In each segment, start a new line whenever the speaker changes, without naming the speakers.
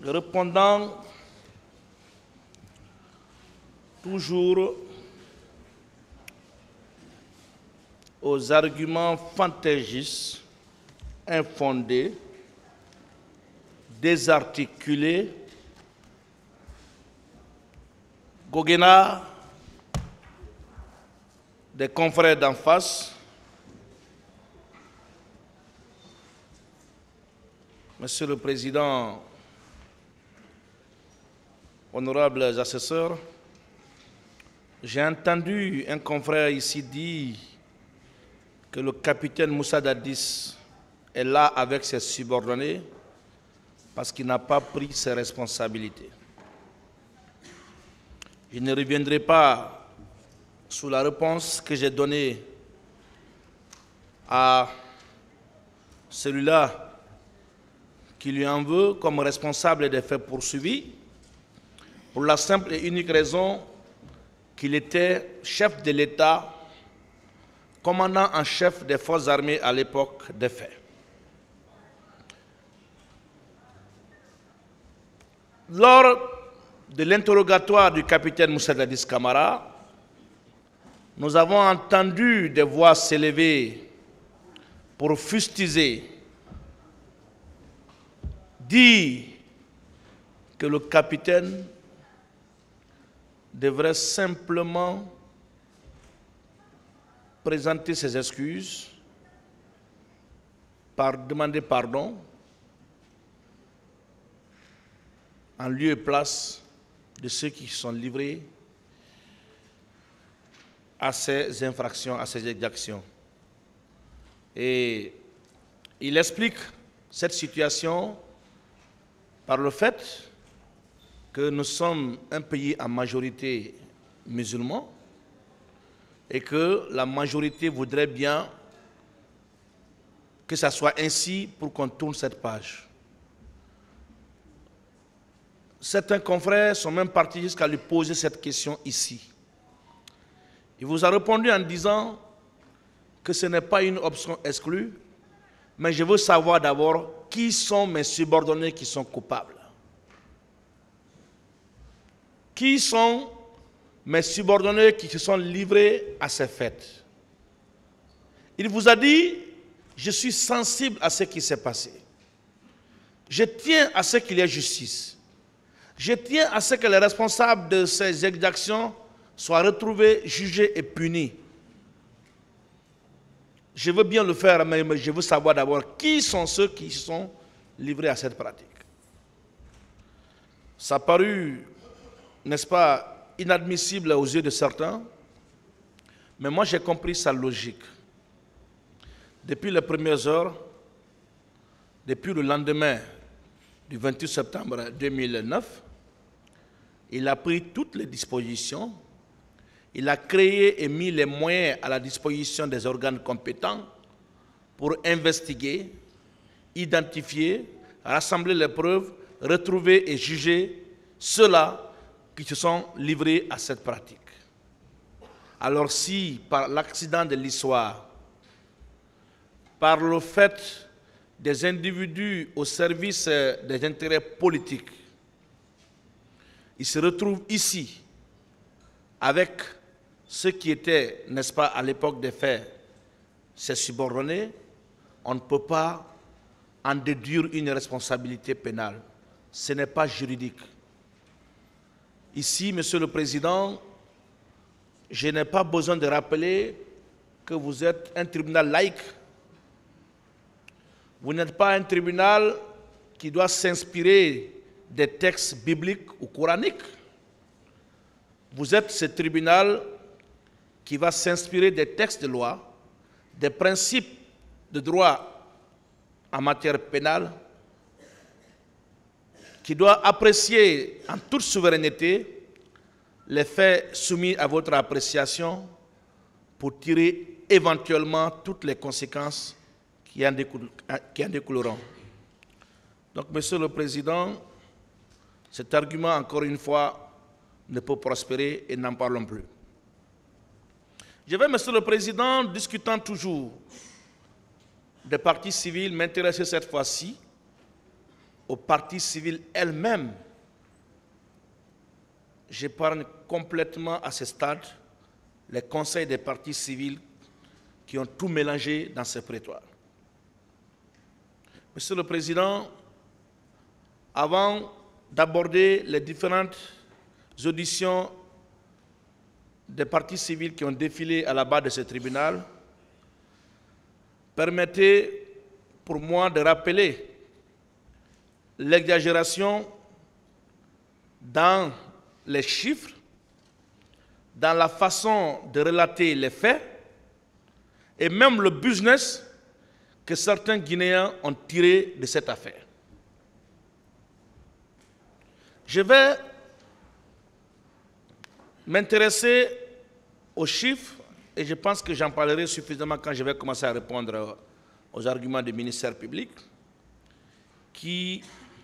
Répondant toujours aux arguments fantaisistes, infondés, désarticulés, goguenards des confrères d'en face, Monsieur le Président, honorables assesseurs, j'ai entendu un confrère ici dire que le capitaine Moussa Dadis est là avec ses subordonnés parce qu'il n'a pas pris ses responsabilités. Je ne reviendrai pas sur la réponse que j'ai donnée à celui-là qui lui en veut comme responsable des faits poursuivis, pour la simple et unique raison qu'il était chef de l'État, commandant en chef des forces armées à l'époque des faits. Lors de l'interrogatoire du capitaine Moussa Dadis Camara, nous avons entendu des voix s'élever pour fustiger, dire que le capitaine devrait simplement présenter ses excuses, demander pardon, en lieu et place de ceux qui sont livrés à ces infractions, à ces exactions. Et il explique cette situation par le fait que nous sommes un pays en majorité musulman et que la majorité voudrait bien que ça soit ainsi pour qu'on tourne cette page. Certains confrères sont même partis jusqu'à lui poser cette question ici. Il vous a répondu en disant que ce n'est pas une option exclue, mais je veux savoir d'abord qui sont mes subordonnés qui sont coupables. Qui sont mes subordonnés qui se sont livrés à ces faits? Il vous a dit, je suis sensible à ce qui s'est passé. Je tiens à ce qu'il y ait justice. Je tiens à ce que les responsables de ces exactions soient retrouvés, jugés et punis. Je veux bien le faire, mais je veux savoir d'abord qui sont ceux qui sont livrés à cette pratique. Ça a paru, n'est-ce pas, inadmissible aux yeux de certains, mais moi j'ai compris sa logique. Depuis les premières heures, depuis le lendemain du 28 septembre 2009, il a pris toutes les dispositions, il a créé et mis les moyens à la disposition des organes compétents pour investiguer, identifier, rassembler les preuves, retrouver et juger ceux-là qui se sont livrés à cette pratique. Alors si, par l'accident de l'histoire, par le fait des individus au service des intérêts politiques, ils se retrouvent ici avec ceux qui étaient, n'est-ce pas, à l'époque des faits, ces subordonnés, on ne peut pas en déduire une responsabilité pénale. Ce n'est pas juridique. Ici, Monsieur le Président, je n'ai pas besoin de rappeler que vous êtes un tribunal laïque. Vous n'êtes pas un tribunal qui doit s'inspirer des textes bibliques ou coraniques. Vous êtes ce tribunal qui va s'inspirer des textes de loi, des principes de droit en matière pénale, qui doit apprécier en toute souveraineté les faits soumis à votre appréciation pour tirer éventuellement toutes les conséquences qui en découleront. Donc, Monsieur le Président, cet argument, encore une fois, ne peut prospérer et n'en parlons plus. Je vais, Monsieur le Président, discutant toujours des parties civiles, m'intéresser cette fois-ci aux parties civiles elles-mêmes, j'épargne complètement à ce stade les conseils des partis civils qui ont tout mélangé dans ce prétoire. Monsieur le Président, avant d'aborder les différentes auditions des partis civils qui ont défilé à la barre de ce tribunal, permettez pour moi de rappeler l'exagération dans les chiffres, dans la façon de relater les faits et même le business que certains Guinéens ont tiré de cette affaire. Je vais m'intéresser aux chiffres et je pense que j'en parlerai suffisamment quand je vais commencer à répondre aux arguments du ministère public qui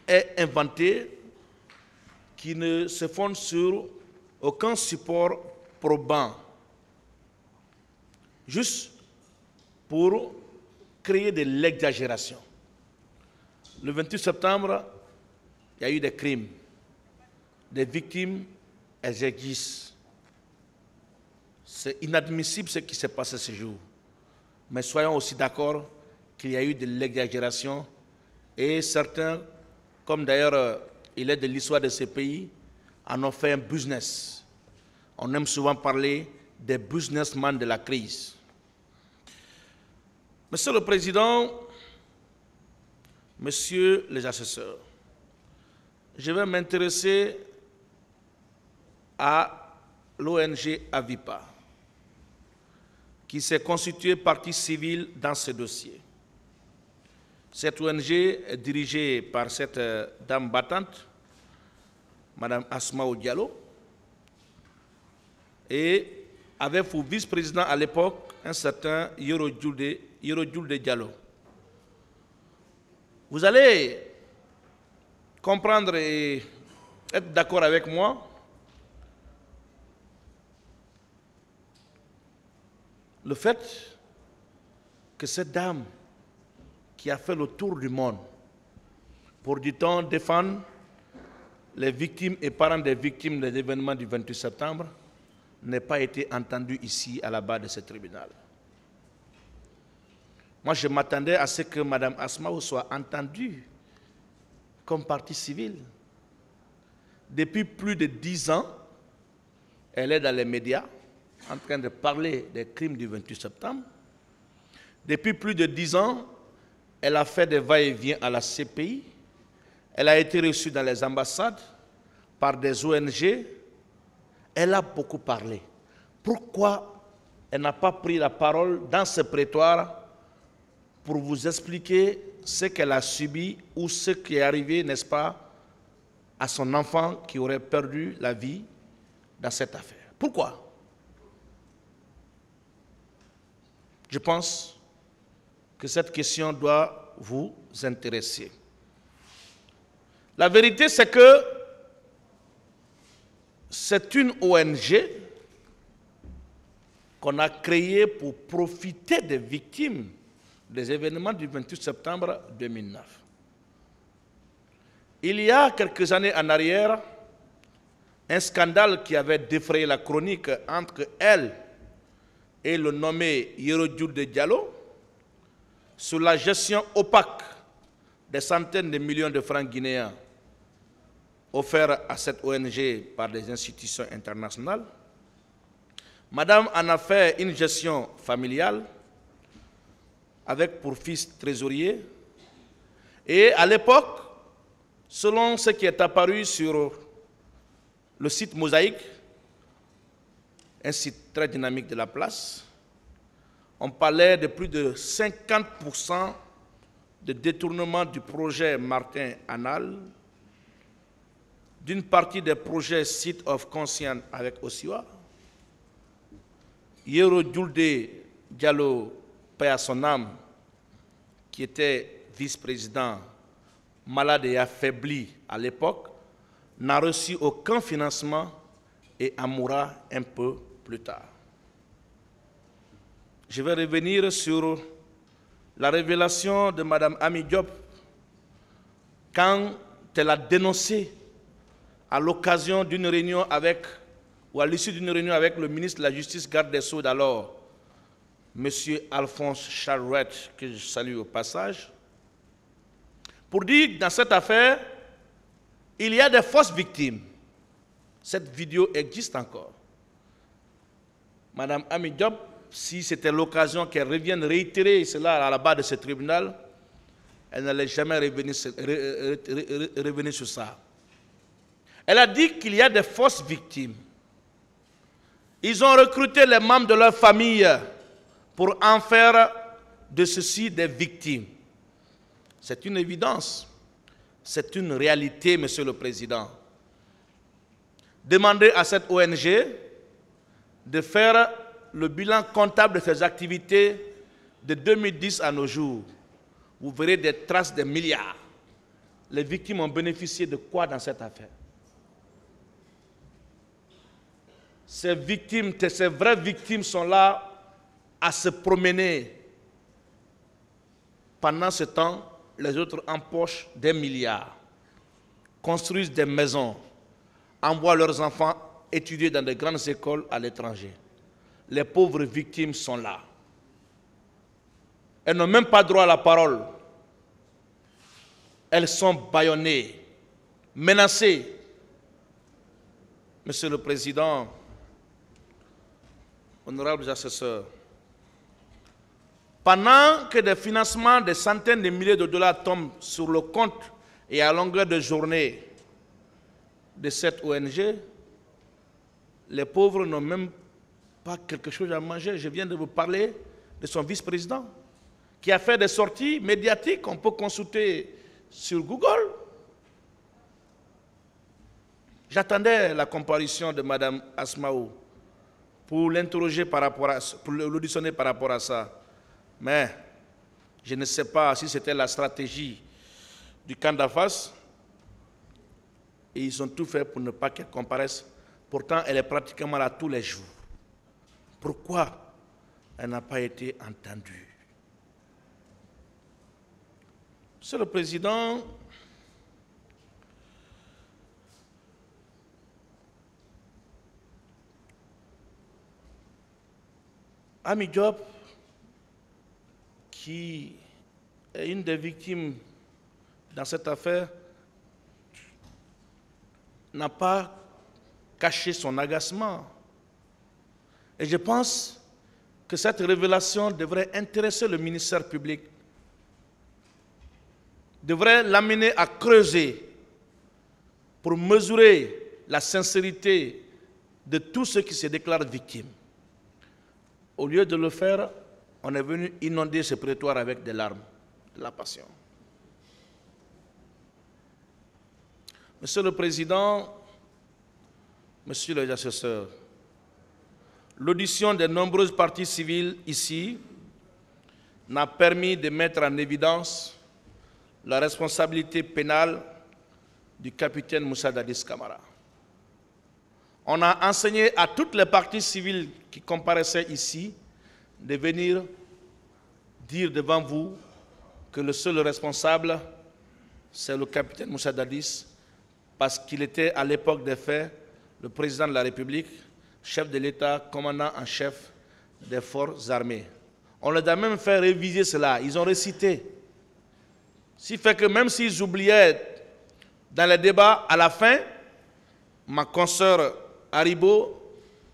est inventé, qui ne se fonde sur aucun support probant, juste pour créer de l'exagération. Le 28 septembre, il y a eu des crimes, des victimes, elles existent. C'est inadmissible ce qui s'est passé ce jour. Mais soyons aussi d'accord qu'il y a eu de l'exagération et certains, comme d'ailleurs il est de l'histoire de ce pays, en ont fait un business. On aime souvent parler des businessmen de la crise. Monsieur le Président, Messieurs les assesseurs, je vais m'intéresser à l'ONG Avipa, qui s'est constituée partie civile dans ce dossier. Cette ONG est dirigée par cette dame battante, Mme Asmaou Diallo, et avait pour vice-président à l'époque un certain Yoro Julde Diallo. Vous allez comprendre et être d'accord avec moi. Le fait que cette dame qui a fait le tour du monde pour, dit-on, défendre les victimes et parents des victimes des événements du 28 septembre n'ait pas été entendue ici à la barre de ce tribunal. Moi, je m'attendais à ce que Mme Asmaou soit entendue comme partie civile. Depuis plus de 10 ans, elle est dans les médias en train de parler des crimes du 28 septembre. Depuis plus de 10 ans, elle a fait des va-et-vient à la CPI. Elle a été reçue dans les ambassades par des ONG. Elle a beaucoup parlé. Pourquoi elle n'a pas pris la parole dans ce prétoire pour vous expliquer ce qu'elle a subi ou ce qui est arrivé, n'est-ce pas, à son enfant qui aurait perdu la vie dans cette affaire? Pourquoi? Je pense que cette question doit vous intéresser. La vérité, c'est que c'est une ONG qu'on a créée pour profiter des victimes des événements du 28 septembre 2009. Il y a quelques années en arrière, un scandale qui avait défrayé la chronique entre elle et le nommé Yoro Julde Diallo sur la gestion opaque des centaines de millions de francs guinéens offerts à cette ONG par des institutions internationales. Madame en a fait une gestion familiale avec pour fils trésorier. Et à l'époque, selon ce qui est apparu sur le site Mosaïque, un site très dynamique de la place, on parlait de plus de 50% de détournement du projet Martin Anal, d'une partie des projets Site of Conscience avec Osiwa, Yoro Julde Diallo, paix à son âme, qui était vice-président, malade et affaibli à l'époque, n'a reçu aucun financement et en mourra un peu plus tard. Je vais revenir sur la révélation de Mme Ami Diop quand elle a dénoncé à l'occasion d'une réunion avec, ou à l'issue d'une réunion avec le ministre de la Justice, garde des Sceaux d'alors, M. Alphonse Charouette, que je salue au passage, pour dire que dans cette affaire, il y a des fausses victimes. Cette vidéo existe encore. Madame Ami Diop, si c'était l'occasion qu'elle revienne réitérer cela à la barre de ce tribunal, elle n'allait jamais revenir sur ça. Elle a dit qu'il y a des fausses victimes. Ils ont recruté les membres de leur famille pour en faire de ceci des victimes. C'est une évidence. C'est une réalité, Monsieur le Président. Demandez à cette ONG de faire le bilan comptable de ses activités de 2010 à nos jours. Vous verrez des traces de milliards. Les victimes ont bénéficié de quoi dans cette affaire? Ces victimes, ces vraies victimes sont là à se promener. Pendant ce temps, les autres empochent des milliards, construisent des maisons, envoient leurs enfants étudier dans de grandes écoles à l'étranger. Les pauvres victimes sont là. Elles n'ont même pas droit à la parole. Elles sont bâillonnées, menacées. Monsieur le Président, honorables assesseurs, pendant que des financements de centaines de milliers de dollars tombent sur le compte et à longueur de journée de cette ONG, les pauvres n'ont même pas quelque chose à manger. Je viens de vous parler de son vice-président qui a fait des sorties médiatiques qu'on peut consulter sur Google. J'attendais la comparution de Mme Asmaou pour l'interroger par rapport à, pour l'auditionner par rapport à ça. Mais je ne sais pas si c'était la stratégie du camp d'en face. Et ils ont tout fait pour ne pas qu'elle comparaisse. Pourtant, elle est pratiquement là tous les jours. Pourquoi elle n'a pas été entendue? Monsieur le Président, Ami Diop, qui est une des victimes dans cette affaire, n'a pas caché son agacement. Et je pense que cette révélation devrait intéresser le ministère public, devrait l'amener à creuser pour mesurer la sincérité de tous ceux qui se déclarent victimes. Au lieu de le faire, on est venu inonder ce prétoire avec des larmes, de la passion. Monsieur le Président, Monsieur les assesseurs, l'audition des nombreuses parties civiles ici n'a permis de mettre en évidence la responsabilité pénale du capitaine Moussa Dadis Camara. On a enseigné à toutes les parties civiles qui comparaissaient ici de venir dire devant vous que le seul responsable, c'est le capitaine Moussa Dadis, parce qu'il était à l'époque des faits le président de la République, chef de l'État, commandant en chef des forces armées. On leur a même fait réviser cela, ils ont récité. Ce qui fait que même s'ils oubliaient dans les débats, à la fin, ma consoeur Haribo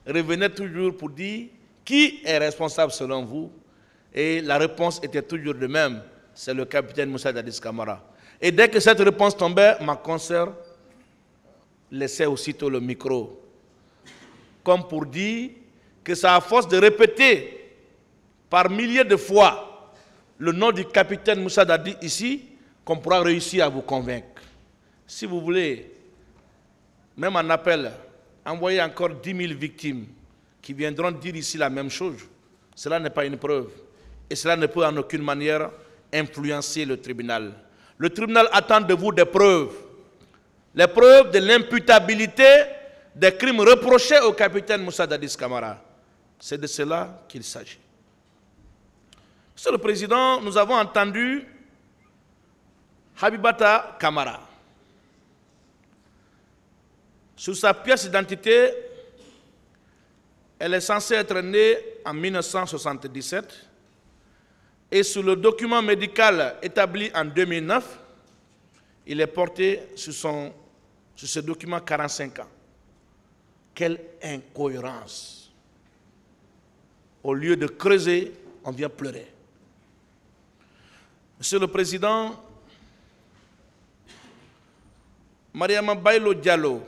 revenait toujours pour dire qui est responsable selon vous, et la réponse était toujours de même, c'est le capitaine Moussa Dadis Camara. Et dès que cette réponse tombait, ma consoeur laissait aussitôt le micro, comme pour dire que c'est à force de répéter par milliers de fois le nom du capitaine Moussa Dadis ici qu'on pourra réussir à vous convaincre. Si vous voulez, même en appel, envoyer encore 10 000 victimes qui viendront dire ici la même chose, cela n'est pas une preuve. Et cela ne peut en aucune manière influencer le tribunal. Le tribunal attend de vous des preuves. Les preuves de l'imputabilité des crimes reprochés au capitaine Moussa Dadis Camara. C'est de cela qu'il s'agit. Monsieur le Président, nous avons entendu Habibata Kamara. Sur sa pièce d'identité, elle est censée être née en 1977 et sur le document médical établi en 2009, il est porté sur ce document 45 ans. Quelle incohérence! Au lieu de creuser, on vient pleurer. Monsieur le Président, Mariama Bailo Diallo,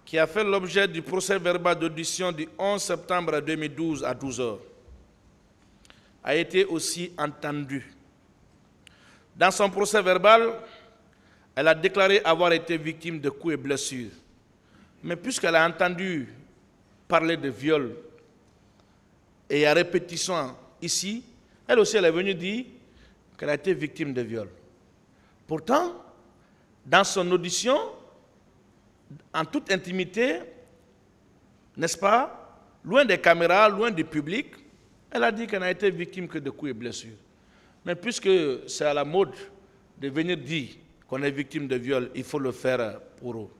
qui a fait l'objet du procès verbal d'audition du 11 septembre 2012 à 12 h, a été aussi entendue. Dans son procès verbal, elle a déclaré avoir été victime de coups et blessures. Mais puisqu'elle a entendu parler de viol et à répétition ici, elle aussi elle est venue dire qu'elle a été victime de viol. Pourtant, dans son audition, en toute intimité, n'est-ce pas, loin des caméras, loin du public, elle a dit qu'elle n'a été victime que de coups et blessures. Mais puisque c'est à la mode de venir dire qu'on est victime de viol, il faut le faire pour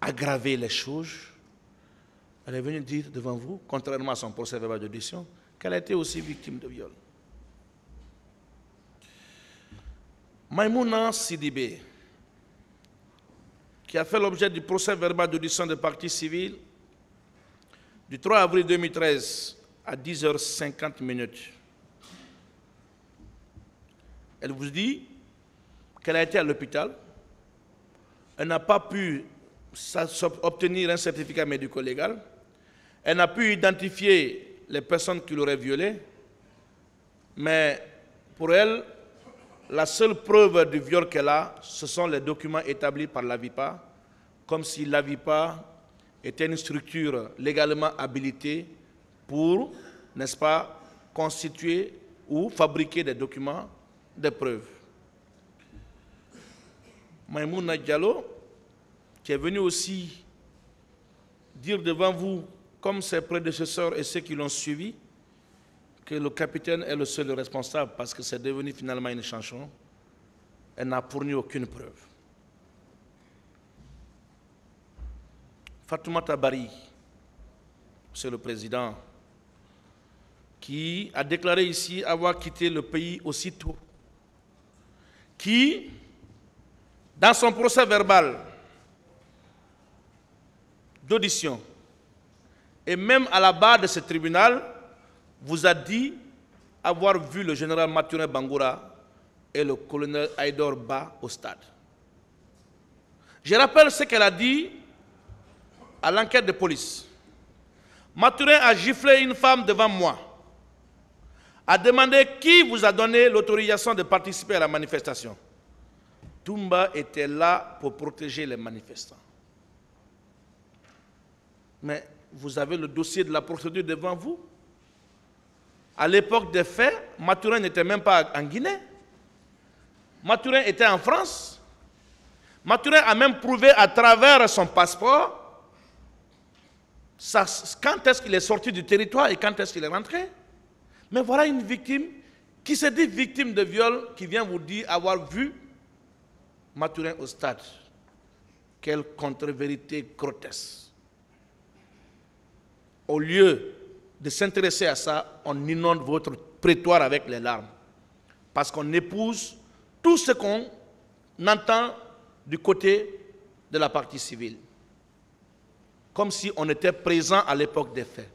aggraver les choses. Elle est venue dire devant vous, contrairement à son procès verbal d'audition, qu'elle a été aussi victime de viol. Maïmouna Sidibé, qui a fait l'objet du procès verbal d'audition de partie civile du 3 avril 2013 à 10 h 50 minutes. Elle vous dit qu'elle a été à l'hôpital, elle n'a pas pu obtenir un certificat médico-légal, elle n'a pu identifier les personnes qui l'auraient violée, mais pour elle, la seule preuve du viol qu'elle a, ce sont les documents établis par l'AVIPA, comme si l'AVIPA était une structure légalement habilitée pour, n'est-ce pas, constituer ou fabriquer des documents de preuves. Maïmouna Diallo, qui est venu aussi dire devant vous, comme ses prédécesseurs et ceux qui l'ont suivi, que le capitaine est le seul responsable parce que c'est devenu finalement une chanson, elle n'a fourni aucune preuve. Fatoumata Bari, c'est le président, qui a déclaré ici avoir quitté le pays aussitôt, qui, dans son procès verbal d'audition, et même à la barre de ce tribunal, vous a dit avoir vu le général Mathurin Bangoura et le colonel Aïdor Ba au stade. Je rappelle ce qu'elle a dit à l'enquête de police. Mathurin a giflé une femme devant moi, a demandé qui vous a donné l'autorisation de participer à la manifestation. Toumba était là pour protéger les manifestants. Mais vous avez le dossier de la procédure devant vous. À l'époque des faits, Mathurin n'était même pas en Guinée. Mathurin était en France. Mathurin a même prouvé à travers son passeport quand est-ce qu'il est sorti du territoire et quand est-ce qu'il est rentré. Mais voilà une victime qui se dit victime de viol, qui vient vous dire avoir vu Mathurin au stade. Quelle contre-vérité grotesque. Au lieu de s'intéresser à ça, on inonde votre prétoire avec les larmes. Parce qu'on épouse tout ce qu'on entend du côté de la partie civile. Comme si on était présent à l'époque des faits.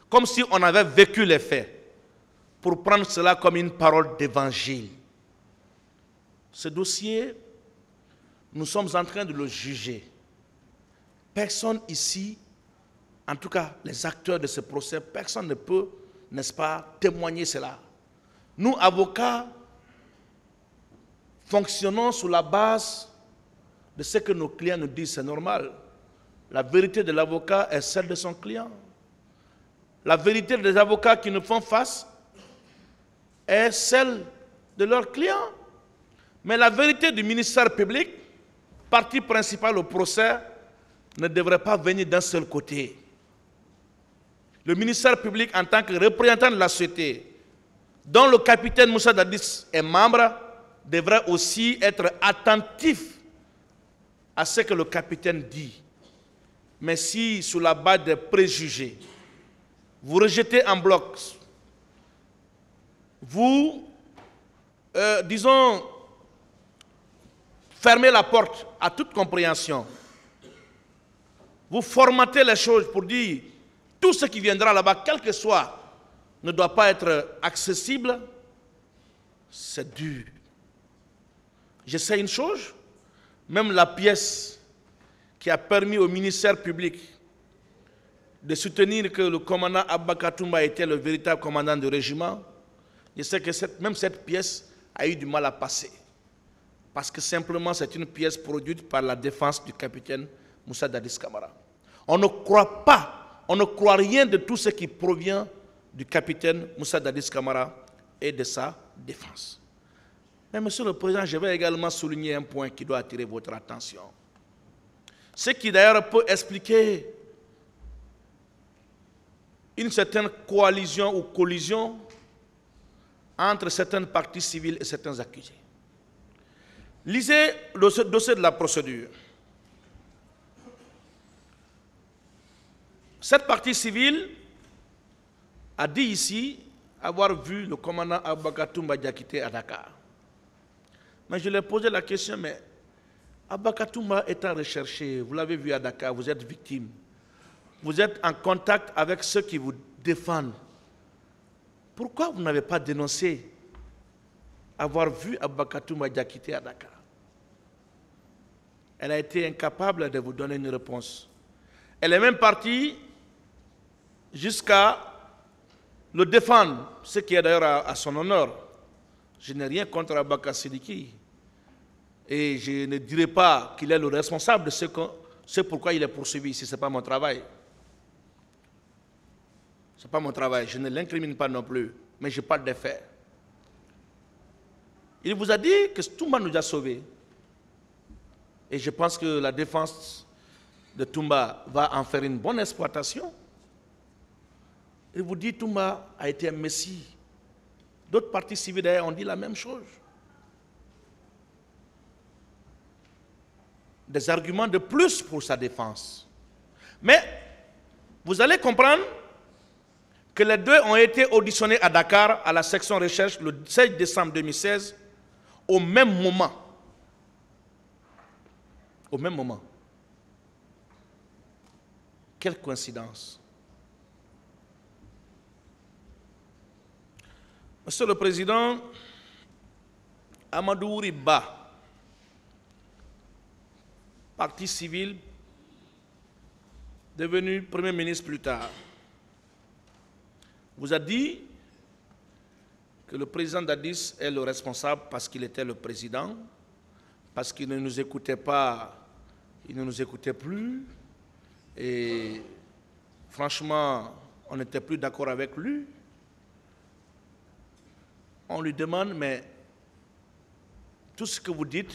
Comme si on avait vécu les faits. Pour prendre cela comme une parole d'évangile. Ce dossier, nous sommes en train de le juger. Personne ici, en tout cas les acteurs de ce procès, personne ne peut, n'est-ce pas, témoigner cela. Nous, avocats, fonctionnons sur la base de ce que nos clients nous disent, c'est normal. La vérité de l'avocat est celle de son client. La vérité des avocats qui nous font face est celle de leurs clients. Mais la vérité du ministère public, partie principale au procès, ne devrait pas venir d'un seul côté. Le ministère public, en tant que représentant de la société, dont le capitaine Moussa Dadis est membre, devrait aussi être attentif à ce que le capitaine dit. Mais si, sur la base des préjugés, vous rejetez en bloc, vous, disons, fermez la porte à toute compréhension, vous formatez les choses pour dire tout ce qui viendra là-bas, quel que soit, ne doit pas être accessible, c'est dur. Je sais une chose, même la pièce qui a permis au ministère public de soutenir que le commandant Abba Katumba était le véritable commandant du régiment, je sais que même cette pièce a eu du mal à passer. Parce que simplement c'est une pièce produite par la défense du capitaine Moussa Dadis Camara. On ne croit pas, on ne croit rien de tout ce qui provient du capitaine Moussa Dadis Camara et de sa défense. Mais Monsieur le Président, je vais également souligner un point qui doit attirer votre attention. Ce qui d'ailleurs peut expliquer une certaine coalition ou collision entre certaines parties civiles et certains accusés. Lisez le dossier de la procédure. Cette partie civile a dit ici avoir vu le commandant Abba Katumba Diakité à Dakar. Mais je lui ai posé la question, mais Abba Katumba étant recherché, vous l'avez vu à Dakar, vous êtes victime. Vous êtes en contact avec ceux qui vous défendent. Pourquoi vous n'avez pas dénoncé avoir vu Abba Katumba Diakité à Dakar? Elle a été incapable de vous donner une réponse. Elle est même partie jusqu'à le défendre, ce qui est d'ailleurs à son honneur. Je n'ai rien contre Abba Sidiki. Et je ne dirai pas qu'il est le responsable de ce pourquoi il est poursuivi ici. Ce n'est pas mon travail. Ce n'est pas mon travail. Je ne l'incrimine pas non plus. Mais je parle des faits. Il vous a dit que Toumba nous a sauvés. Et je pense que la défense de Toumba va en faire une bonne exploitation. Il vous dit que Toumba a été un messie. D'autres partis civils d'ailleurs ont dit la même chose. Des arguments de plus pour sa défense. Mais vous allez comprendre que les deux ont été auditionnés à Dakar, à la section recherche, le 16 décembre 2016, au même moment. Au même moment. Quelle coïncidence. Monsieur le Président, Amadou Riba, parti civil, devenu Premier ministre plus tard, vous a dit que le président Dadis est le responsable parce qu'il était le président, parce qu'il ne nous écoutait pas, il ne nous écoutait plus, et franchement, on n'était plus d'accord avec lui. On lui demande, mais tout ce que vous dites,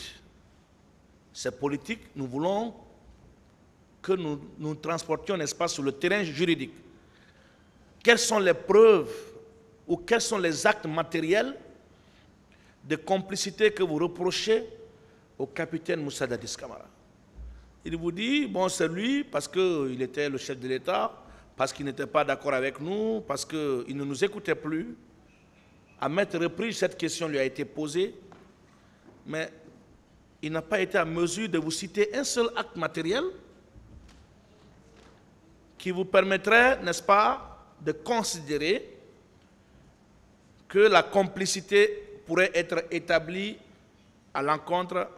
c'est politique, nous voulons que nous transportions, n'est-ce pas, sur le terrain juridique. Quelles sont les preuves ou quels sont les actes matériels de complicité que vous reprochez au capitaine Moussa Dadis Camara? Il vous dit, bon, c'est lui parce qu'il était le chef de l'État, parce qu'il n'était pas d'accord avec nous, parce qu'il ne nous écoutait plus. À maintes reprises, cette question lui a été posée, mais il n'a pas été en mesure de vous citer un seul acte matériel qui vous permettrait, n'est-ce pas, de considérer que la complicité pourrait être établie à l'encontre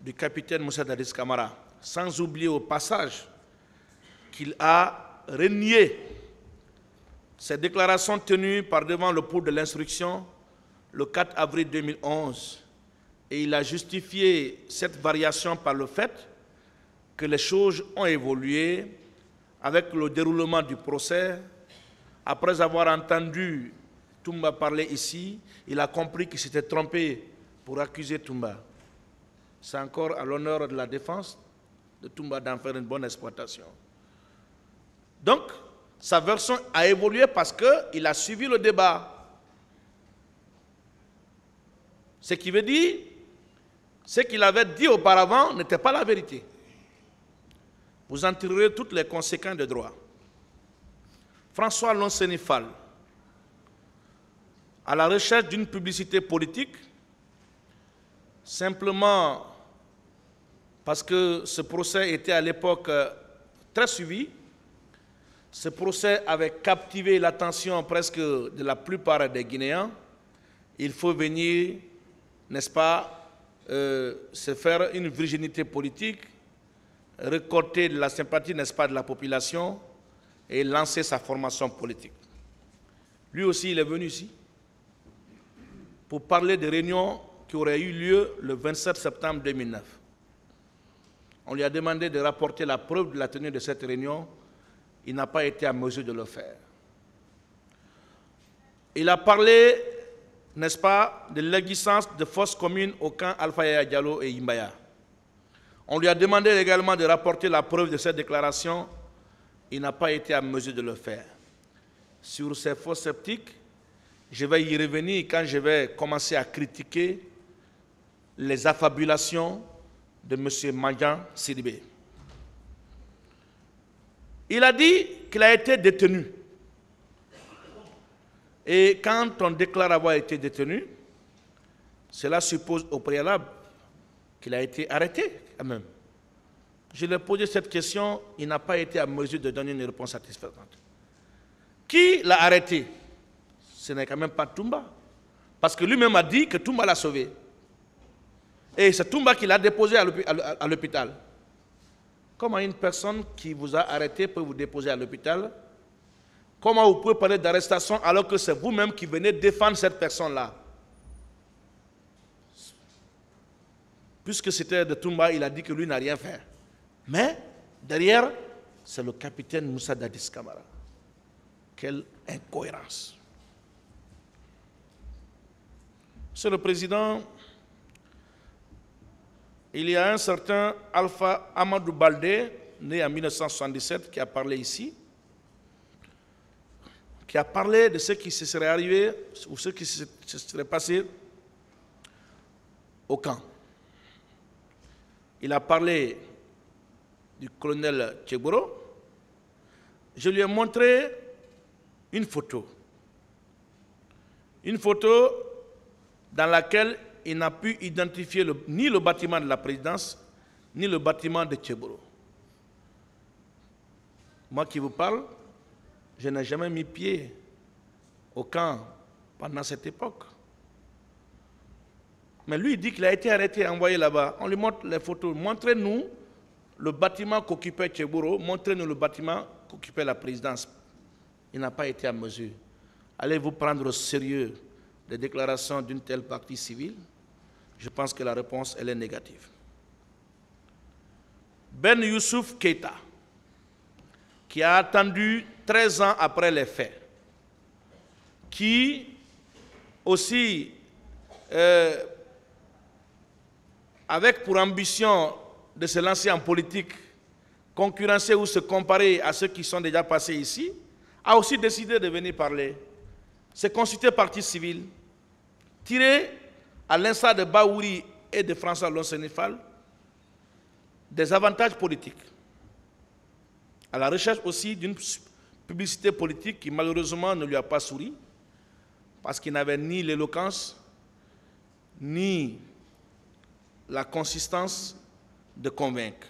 du capitaine Moussa Dadis Camara, sans oublier au passage qu'il a renié ces déclarations tenues par devant le pôle de l'instruction le 4 avril 2011. Et il a justifié cette variation par le fait que les choses ont évolué avec le déroulement du procès. Après avoir entendu Toumba parler ici, il a compris qu'il s'était trompé pour accuser Toumba. C'est encore à l'honneur de la défense de Toumba d'en faire une bonne exploitation. Donc, sa version a évolué parce qu'il a suivi le débat. Ce qui veut dire, ce qu'il avait dit auparavant n'était pas la vérité. Vous en tirerez toutes les conséquences de droit. François Lonsenifal, à la recherche d'une publicité politique, simplement parce que ce procès était à l'époque très suivi. Ce procès avait captivé l'attention presque de la plupart des Guinéens. Il faut venir, n'est-ce pas, se faire une virginité politique, récolter de la sympathie, n'est-ce pas, de la population et lancer sa formation politique. Lui aussi, il est venu ici pour parler des réunions qui auraient eu lieu le 27 septembre 2009. On lui a demandé de rapporter la preuve de la tenue de cette réunion. Il n'a pas été en mesure de le faire. Il a parlé, n'est-ce pas, de l'existence de fosses communes au camp Alpha Yaya Diallo et Imbaya. On lui a demandé également de rapporter la preuve de cette déclaration. Il n'a pas été en mesure de le faire. Sur ces fosses sceptiques, je vais y revenir quand je vais commencer à critiquer les affabulations de M. Mandian Sidibé. Il a dit qu'il a été détenu. Et quand on déclare avoir été détenu, cela suppose au préalable qu'il a été arrêté quand même. Je lui ai posé cette question, il n'a pas été en mesure de donner une réponse satisfaisante. Qui l'a arrêté? Ce n'est quand même pas Toumba. Parce que lui-même a dit que Toumba l'a sauvé. Et c'est Toumba qui l'a déposé à l'hôpital. Comment une personne qui vous a arrêté peut vous déposer à l'hôpital? Comment vous pouvez parler d'arrestation alors que c'est vous-même qui venez défendre cette personne-là? Puisque c'était de Toumba, il a dit que lui n'a rien fait. Mais derrière, c'est le capitaine Moussa Dadis Camara. Quelle incohérence. Monsieur le Président, il y a un certain Alpha Amadou Baldé, né en 1977, qui a parlé ici, qui a parlé de ce qui se serait arrivé ou ce qui se serait passé au camp. Il a parlé du colonel Tcheboro. Je lui ai montré une photo dans laquelle il n'a pu identifier ni le bâtiment de la présidence, ni le bâtiment de Tcheboro. Moi qui vous parle, je n'ai jamais mis pied au camp pendant cette époque. Mais lui, il dit qu'il a été arrêté et envoyé là-bas. On lui montre les photos. Montrez-nous le bâtiment qu'occupait Tcheboro, montrez-nous le bâtiment qu'occupait la présidence. Il n'a pas été à mesure. Allez-vous prendre au sérieux les déclarations d'une telle partie civile? Je pense que la réponse, elle est négative. Ben Youssouf Keïta, qui a attendu 13 ans après les faits, qui aussi, avec pour ambition de se lancer en politique, concurrencer ou se comparer à ceux qui sont déjà passés ici, a aussi décidé de venir parler. C'est constitué partie civile, tiré à l'instar de Baouri et de François Lonsenifal des avantages politiques, à la recherche aussi d'une publicité politique qui malheureusement ne lui a pas souri, parce qu'il n'avait ni l'éloquence, ni la consistance de convaincre.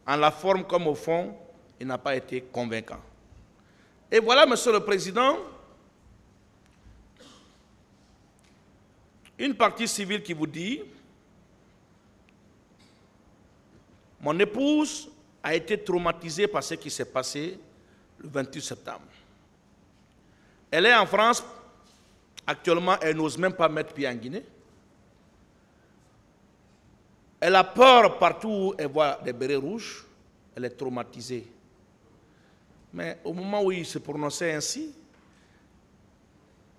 En la forme comme au fond, il n'a pas été convaincant. Et voilà, Monsieur le Président, une partie civile qui vous dit: mon épouse a été traumatisée par ce qui s'est passé le 28 septembre. Elle est en France, actuellement, elle n'ose même pas mettre pied en Guinée. Elle a peur partout où elle voit des bérets rouges, elle est traumatisée. Mais au moment où il se prononçait ainsi,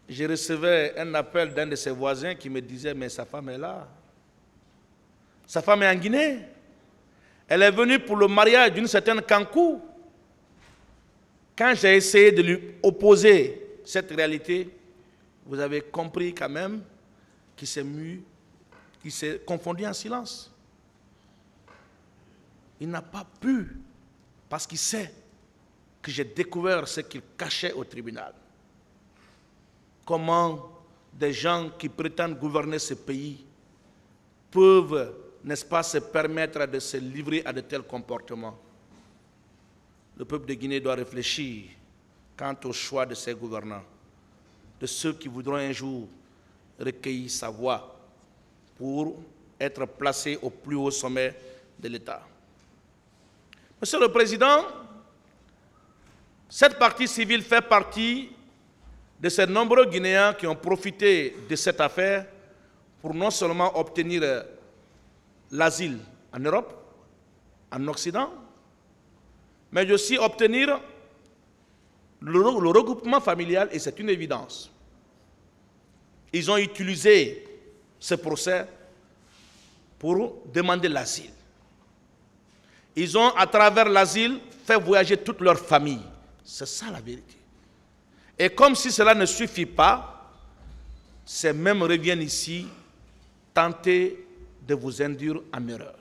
je recevais un appel d'un de ses voisins qui me disait: mais sa femme est là. Sa femme est en Guinée. Elle est venue pour le mariage d'une certaine Kankou. Quand j'ai essayé de lui opposer cette réalité, vous avez compris quand même qui s'est confondu en silence. Il n'a pas pu, parce qu'il sait que j'ai découvert ce qu'il cachait au tribunal. Comment des gens qui prétendent gouverner ce pays peuvent, n'est-ce pas, se permettre de se livrer à de tels comportements. Le peuple de Guinée doit réfléchir quant au choix de ses gouvernants, de ceux qui voudront un jour recueillir sa voix pour être placés au plus haut sommet de l'État. Monsieur le Président, cette partie civile fait partie de ces nombreux Guinéens qui ont profité de cette affaire pour non seulement obtenir l'asile en Europe, en Occident, mais aussi obtenir le regroupement familial, et c'est une évidence. Ils ont utilisé ce procès pour demander l'asile. Ils ont, à travers l'asile, fait voyager toute leur famille. C'est ça la vérité. Et comme si cela ne suffit pas, ces mêmes reviennent ici tenter de vous induire en erreur.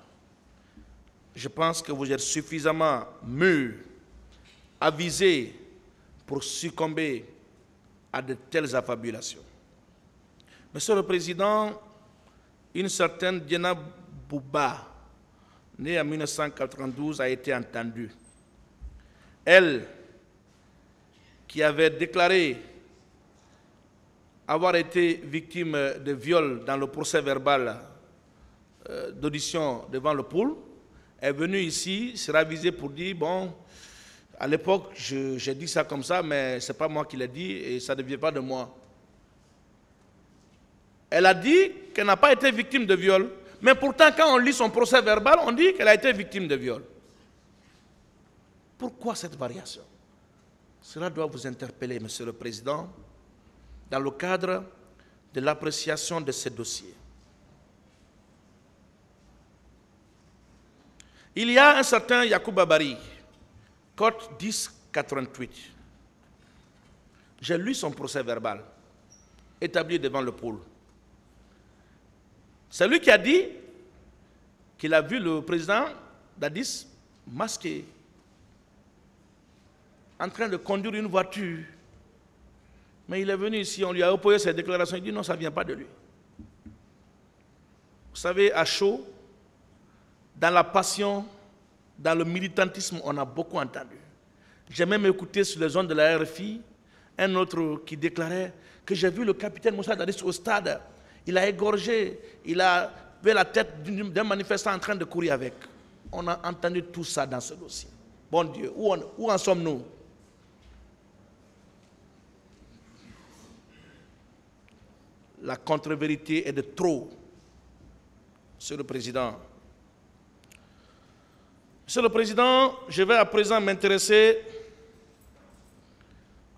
Je pense que vous êtes suffisamment mûrs, avisés pour succomber à de telles affabulations. Monsieur le Président, une certaine Diana Bouba, née en 1992, a été entendue. Elle, qui avait déclaré avoir été victime de viol dans le procès verbal d'audition devant le pôle, est venue ici, sera visée pour dire, bon, à l'époque, j'ai dit ça comme ça, mais ce n'est pas moi qui l'ai dit et ça ne vient pas de moi. Elle a dit qu'elle n'a pas été victime de viol, mais pourtant, quand on lit son procès verbal, on dit qu'elle a été victime de viol. Pourquoi cette variation? Cela doit vous interpeller, Monsieur le Président, dans le cadre de l'appréciation de ces dossiers. Il y a un certain Yacouba Bari, code 1088. J'ai lu son procès verbal, établi devant le pôle. C'est lui qui a dit qu'il a vu le président Dadis masqué, en train de conduire une voiture. Mais il est venu ici, on lui a opposé ses déclarations, il dit non, ça ne vient pas de lui. Vous savez, à chaud, dans la passion, dans le militantisme, on a beaucoup entendu. J'ai même écouté sur les ondes de la RFI un autre qui déclarait que j'ai vu le capitaine Moussa Dadis au stade. Il a égorgé, il a vu la tête d'un manifestant en train de courir avec. On a entendu tout ça dans ce dossier. Bon Dieu, où en sommes-nous? La contre-vérité est de trop, Monsieur le Président. Monsieur le Président, je vais à présent m'intéresser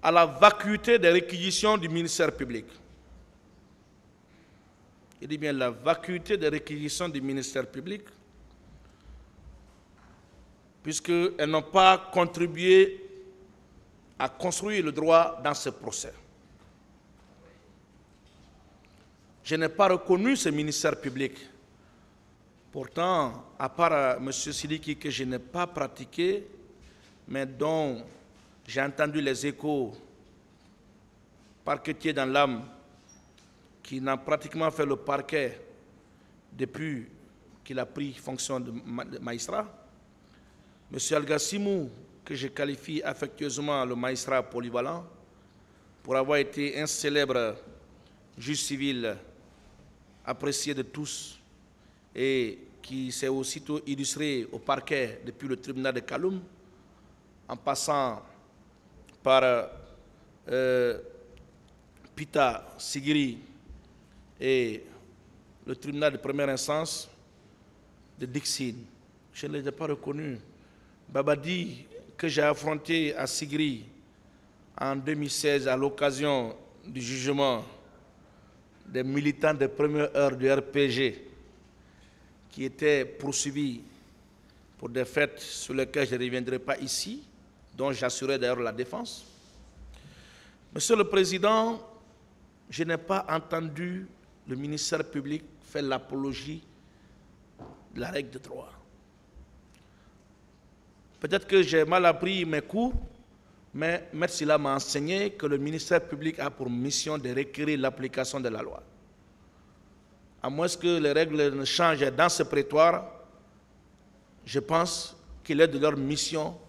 à la vacuité des réquisitions du ministère public. Je dis bien la vacuité des réquisitions du ministère public, puisqu'elles n'ont pas contribué à construire le droit dans ce procès. Je n'ai pas reconnu ce ministère public. Pourtant, à part M. Sidiki, que je n'ai pas pratiqué, mais dont j'ai entendu les échos parquetiers dans l'âme, qui n'a pratiquement fait le parquet depuis qu'il a pris fonction de magistrat. M. Algassimou, que je qualifie affectueusement le magistrat polyvalent, pour avoir été un célèbre juge civil apprécié de tous et qui s'est aussitôt illustré au parquet depuis le tribunal de Kaloum, en passant par Pita Sigiri et le tribunal de première instance de Dixine. Je ne les ai pas reconnus. Babadi, que j'ai affronté à Sigiri en 2016 à l'occasion du jugement des militants de première heure du RPG qui étaient poursuivis pour des faits sur lesquels je ne reviendrai pas ici, dont j'assurais d'ailleurs la défense. Monsieur le Président, je n'ai pas entendu le ministère public fait l'apologie de la règle de droit. Peut-être que j'ai mal appris mes cours, mais M. Sylla m'a enseigné que le ministère public a pour mission de requérir l'application de la loi. À moins que les règles ne changent dans ce prétoire, je pense qu'il est de leur mission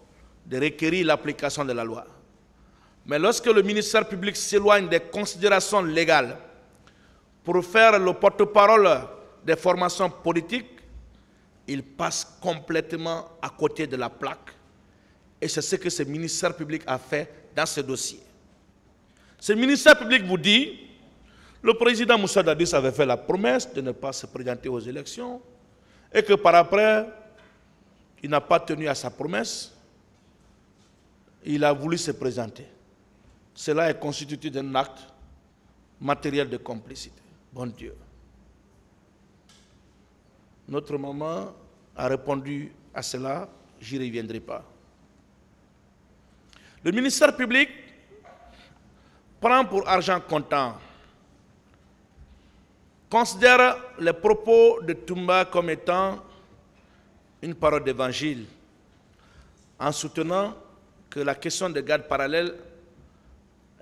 de requérir l'application de la loi. Mais lorsque le ministère public s'éloigne des considérations légales pour faire le porte-parole des formations politiques, il passe complètement à côté de la plaque. Et c'est ce que ce ministère public a fait dans ce dossier. Ce ministère public vous dit, le président Moussa Dadis avait fait la promesse de ne pas se présenter aux élections et que par après, il n'a pas tenu à sa promesse, il a voulu se présenter. Cela est constitué d'un acte matériel de complicité. Bon Dieu. Notre maman a répondu à cela, j'y reviendrai pas. Le ministère public prend pour argent comptant, considère les propos de Toumba comme étant une parole d'évangile, en soutenant que la question de garde parallèle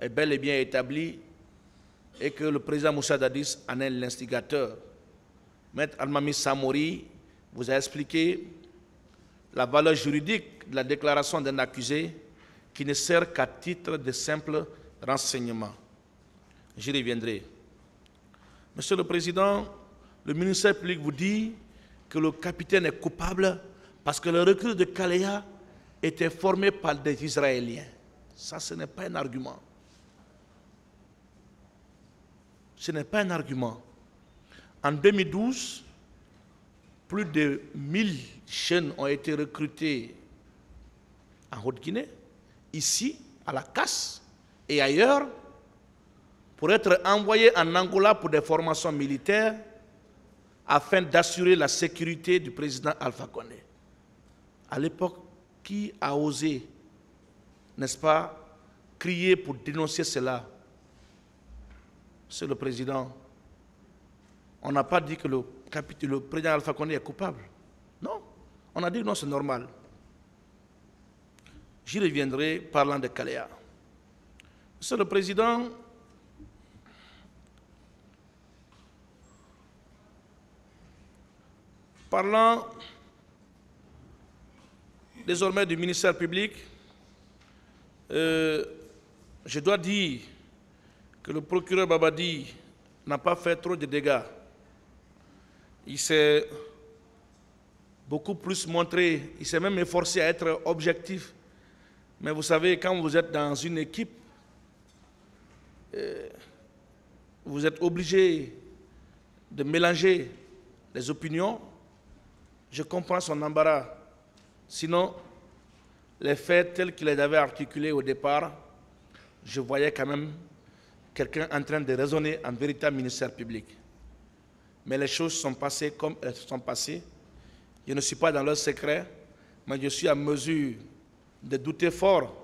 est bel et bien établie et que le président Moussa Dadis en est l'instigateur. Maître Almami Samori vous a expliqué la valeur juridique de la déclaration d'un accusé qui ne sert qu'à titre de simple renseignement. J'y reviendrai. Monsieur le Président, le ministère public vous dit que le capitaine est coupable parce que le recrue de Kalea était formé par des Israéliens. Ça, ce n'est pas un argument. Ce n'est pas un argument. En 2012, plus de 1000 jeunes ont été recrutés en Haute-Guinée, ici, à la Casse et ailleurs, pour être envoyés en Angola pour des formations militaires afin d'assurer la sécurité du président Alpha Condé. À l'époque, qui a osé, n'est-ce pas, crier pour dénoncer cela? C'est le président. On n'a pas dit que le président Alpha Condé est coupable. Non. On a dit non, c'est normal. J'y reviendrai parlant de Kalea. Monsieur le Président, parlant désormais du ministère public, je dois dire que le procureur Babadi n'a pas fait trop de dégâts. Il s'est beaucoup plus montré, il s'est même efforcé à être objectif. Mais vous savez, quand vous êtes dans une équipe, vous êtes obligé de mélanger les opinions. Je comprends son embarras. Sinon, les faits tels qu'il les avait articulés au départ, je voyais quand même quelqu'un en train de raisonner en véritable ministère public. Mais les choses sont passées comme elles sont passées. Je ne suis pas dans leur secret, mais je suis à mesure de douter fort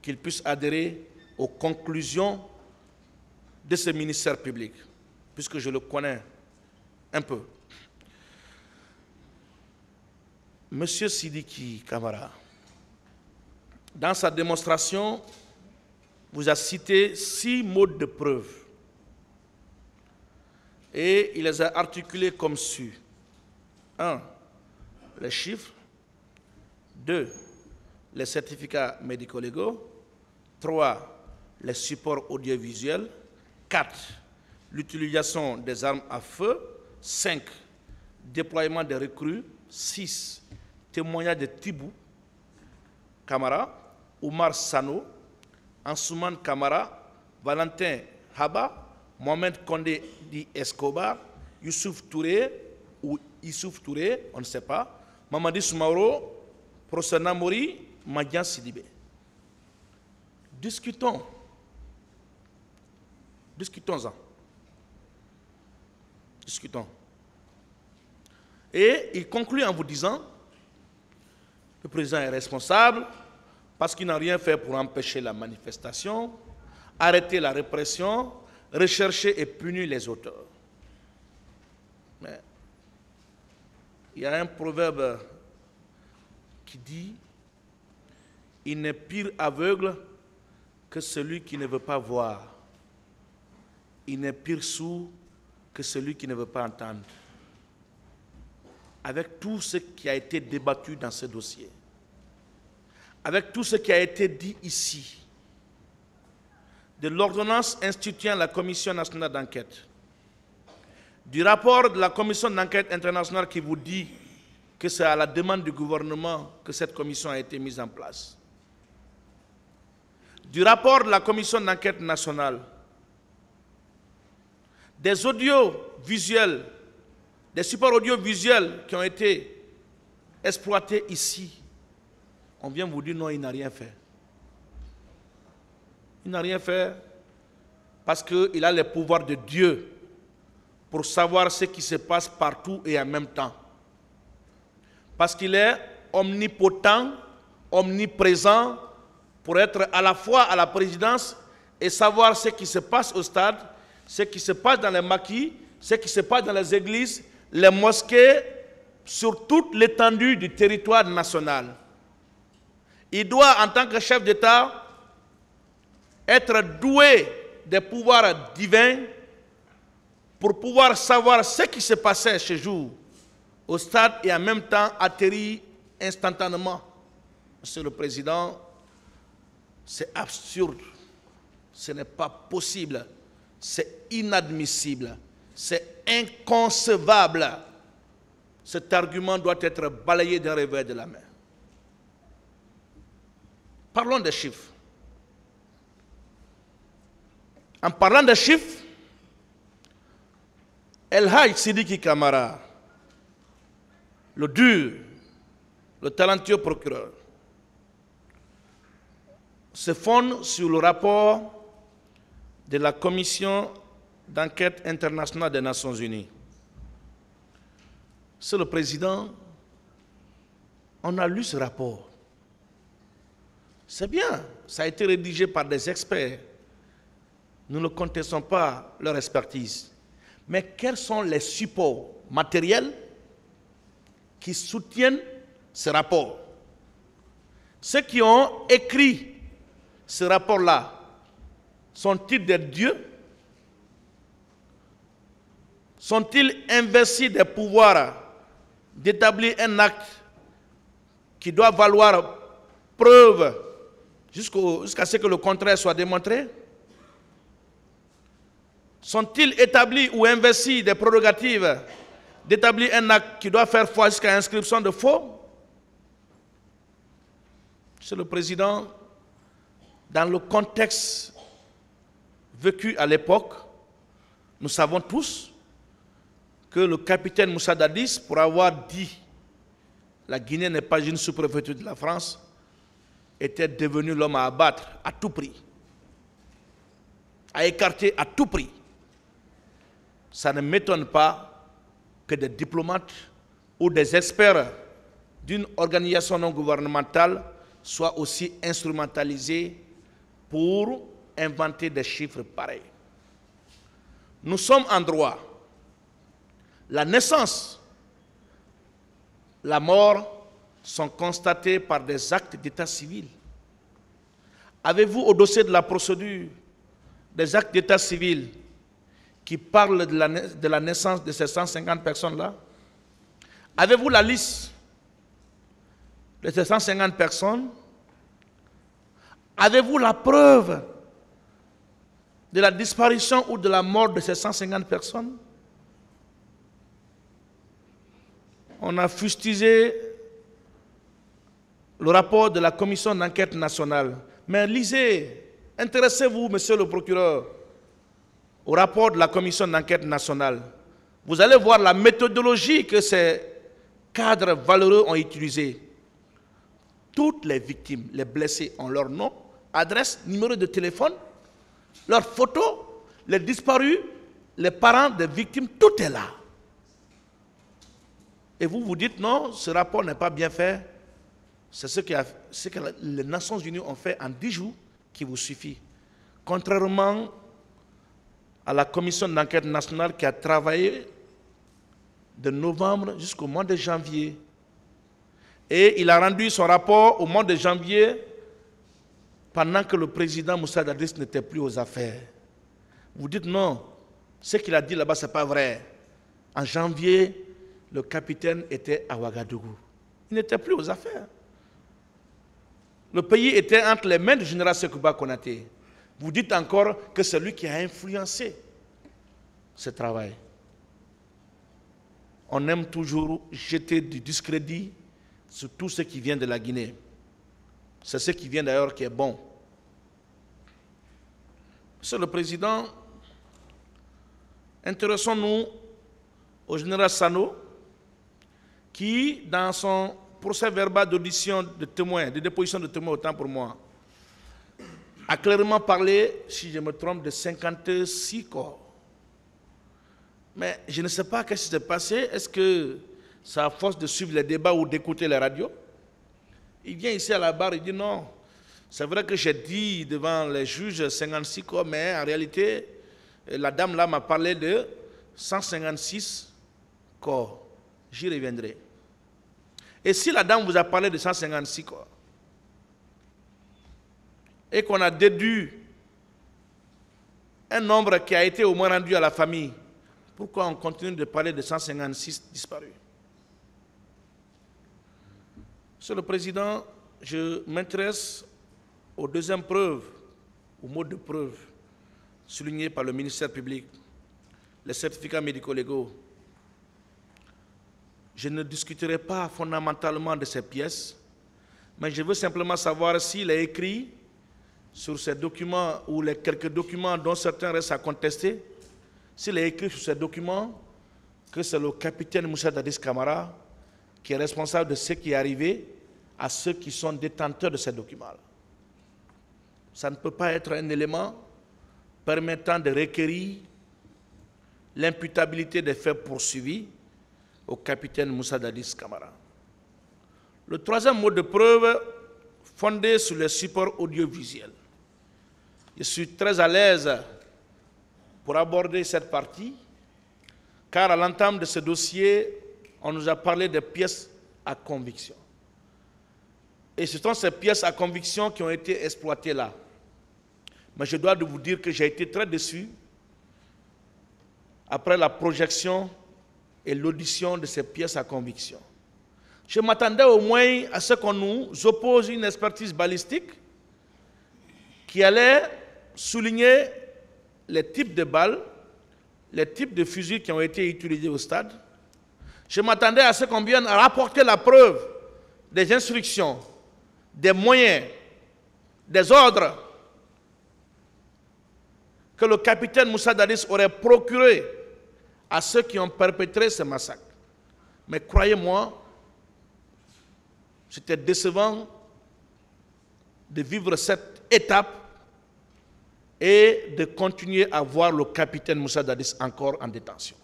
qu'ils puissent adhérer aux conclusions de ce ministère public, puisque je le connais un peu. Monsieur Sidiki Camara, dans sa démonstration, vous a cité 6 modes de preuve et il les a articulés comme suit. 1. Les chiffres. 2. Les certificats médico-légaux. 3. Les supports audiovisuels. 4. L'utilisation des armes à feu. 5. Déploiement des recrues. 6. Témoignage de Tibou Camara, Oumar Sano, Ansouman Camara, Valentin Haba, Mohamed Condé Di Escobar, Youssouf Touré, ou Issouf Touré, on ne sait pas, Mamadi Soumaoro, Prosena Mori, Madian Sidibé. Discutons. Discutons-en. Discutons. Et il conclut en vous disant, le président est responsable parce qu'il n'a rien fait pour empêcher la manifestation, arrêter la répression, rechercher et punir les auteurs. Il y a un proverbe qui dit « Il n'est pire aveugle que celui qui ne veut pas voir. Il n'est pire sourd que celui qui ne veut pas entendre. » Avec tout ce qui a été débattu dans ce dossier, avec tout ce qui a été dit ici, de l'ordonnance instituant la Commission nationale d'enquête, du rapport de la Commission d'enquête internationale qui vous dit que c'est à la demande du gouvernement que cette commission a été mise en place, du rapport de la Commission d'enquête nationale, des audiovisuels, des supports audiovisuels qui ont été exploités ici, on vient vous dire non, il n'a rien fait. Il n'a rien fait parce qu'il a les pouvoirs de Dieu pour savoir ce qui se passe partout et en même temps. Parce qu'il est omnipotent, omniprésent, pour être à la fois à la présidence et savoir ce qui se passe au stade, ce qui se passe dans les maquis, ce qui se passe dans les églises, les mosquées, sur toute l'étendue du territoire national. Il doit, en tant que chef d'État, être doué des pouvoirs divins pour pouvoir savoir ce qui se passait chez vous au stade et en même temps atterrir instantanément. Monsieur le Président, c'est absurde, ce n'est pas possible, c'est inadmissible, c'est inconcevable. Cet argument doit être balayé d'un revers de la main. Parlons des chiffres. En parlant des chiffres, El Hadj Sidiki Camara, le dur, le talentueux procureur, se fonde sur le rapport de la Commission d'enquête internationale des Nations Unies. Monsieur le Président, on a lu ce rapport. C'est bien, ça a été rédigé par des experts. Nous ne contestons pas leur expertise. Mais quels sont les supports matériels qui soutiennent ce rapport? Ceux qui ont écrit ce rapport-là, sont-ils des dieux? Sont-ils investis des pouvoirs d'établir un acte qui doit valoir preuve jusqu'à ce que le contraire soit démontré? Sont-ils établis ou investis des prérogatives d'établir un acte qui doit faire foi jusqu'à inscription de faux? Monsieur le Président, dans le contexte vécu à l'époque, nous savons tous que le capitaine Moussa Dadis, pour avoir dit « la Guinée n'est pas une sous-préfecture de la France », était devenu l'homme à abattre à tout prix, à écarter à tout prix. Ça ne m'étonne pas que des diplomates ou des experts d'une organisation non gouvernementale soient aussi instrumentalisés pour inventer des chiffres pareils. Nous sommes en droit. La naissance, la mort sont constatés par des actes d'état civil. Avez-vous au dossier de la procédure des actes d'état civil qui parlent de la naissance de ces 150 personnes-là? Avez-vous la liste de ces 150 personnes? Avez-vous la preuve de la disparition ou de la mort de ces 150 personnes? On a fustigé le rapport de la Commission d'enquête nationale. Mais lisez, intéressez-vous, monsieur le procureur, au rapport de la Commission d'enquête nationale. Vous allez voir la méthodologie que ces cadres valeureux ont utilisée. Toutes les victimes, les blessés ont leur nom, adresse, numéro de téléphone, leurs photos, les disparus, les parents des victimes, tout est là. Et vous vous dites non, ce rapport n'est pas bien fait. C'est ce que les Nations Unies ont fait en 10 jours qui vous suffit. Contrairement à la Commission d'enquête nationale qui a travaillé de novembre jusqu'au mois de janvier. Et il a rendu son rapport au mois de janvier pendant que le président Moussa Dadis n'était plus aux affaires. Vous dites non, ce qu'il a dit là-bas, ce n'est pas vrai. En janvier, le capitaine était à Ouagadougou. Il n'était plus aux affaires. Le pays était entre les mains du général Sekouba Konaté. Vous dites encore que c'est lui qui a influencé ce travail. On aime toujours jeter du discrédit sur tout ce qui vient de la Guinée. C'est ce qui vient d'ailleurs qui est bon. Monsieur le Président, intéressons-nous au général Sano, qui, dans son procès verbal d'audition de témoins, de déposition de témoins, autant pour moi, a clairement parlé, si je me trompe, de 56 corps. Mais je ne sais pas qu'est-ce qui s'est passé. Est-ce que c'est à force de suivre les débats ou d'écouter les radios? Il vient ici à la barre, il dit non. C'est vrai que j'ai dit devant les juges 56 corps, mais en réalité, la dame là m'a parlé de 156 corps. J'y reviendrai. Et si la dame vous a parlé de 156 corps, et qu'on a déduit un nombre qui a été au moins rendu à la famille, pourquoi on continue de parler de 156 disparus? Monsieur le Président, je m'intéresse aux deuxièmes preuves, aux mots de preuve soulignés par le ministère public, les certificats médico-légaux. Je ne discuterai pas fondamentalement de ces pièces, mais je veux simplement savoir s'il est écrit sur ces documents ou les quelques documents dont certains restent à contester, s'il est écrit sur ces documents que c'est le capitaine Moussa Dadis Camara qui est responsable de ce qui est arrivé à ceux qui sont détenteurs de ces documents-là. Ça ne peut pas être un élément permettant de requérir l'imputabilité des faits poursuivis au capitaine Moussa Dadis Camara. Le troisième mot de preuve, fondé sur les supports audiovisuels. Je suis très à l'aise pour aborder cette partie, car à l'entame de ce dossier, on nous a parlé de pièces à conviction. Et ce sont ces pièces à conviction qui ont été exploitées là. Mais je dois vous dire que j'ai été très déçu après la projection et l'audition de ces pièces à conviction. Je m'attendais au moins à ce qu'on nous oppose une expertise balistique qui allait souligner les types de balles, les types de fusils qui ont été utilisés au stade. Je m'attendais à ce qu'on vienne rapporter la preuve des instructions, des moyens, des ordres que le capitaine Moussa Dadis aurait procuré à ceux qui ont perpétré ce massacre. Mais croyez-moi, c'était décevant de vivre cette étape et de continuer à voir le capitaine Moussa Dadis encore en détention.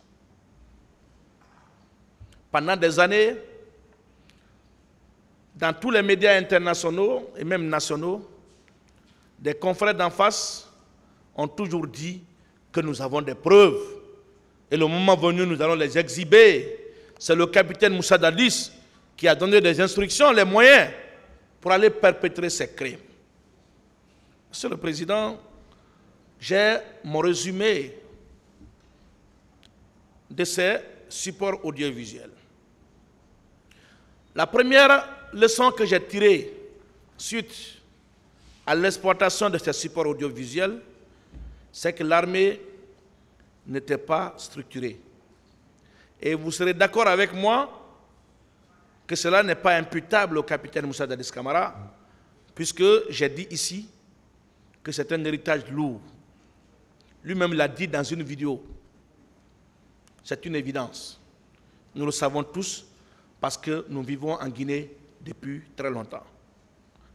Pendant des années, dans tous les médias internationaux et même nationaux, des confrères d'en face ont toujours dit que nous avons des preuves. Et le moment venu, nous allons les exhiber. C'est le capitaine Moussa Dadis qui a donné des instructions, les moyens pour aller perpétrer ces crimes. Monsieur le Président, j'ai mon résumé de ces supports audiovisuels. La première leçon que j'ai tirée suite à l'exploitation de ces supports audiovisuels, c'est que l'armée n'était pas structurée. Et vous serez d'accord avec moi que cela n'est pas imputable au capitaine Moussa Dadis Camara, puisque j'ai dit ici que c'est un héritage lourd. Lui-même l'a dit dans une vidéo. C'est une évidence. Nous le savons tous parce que nous vivons en Guinée depuis très longtemps.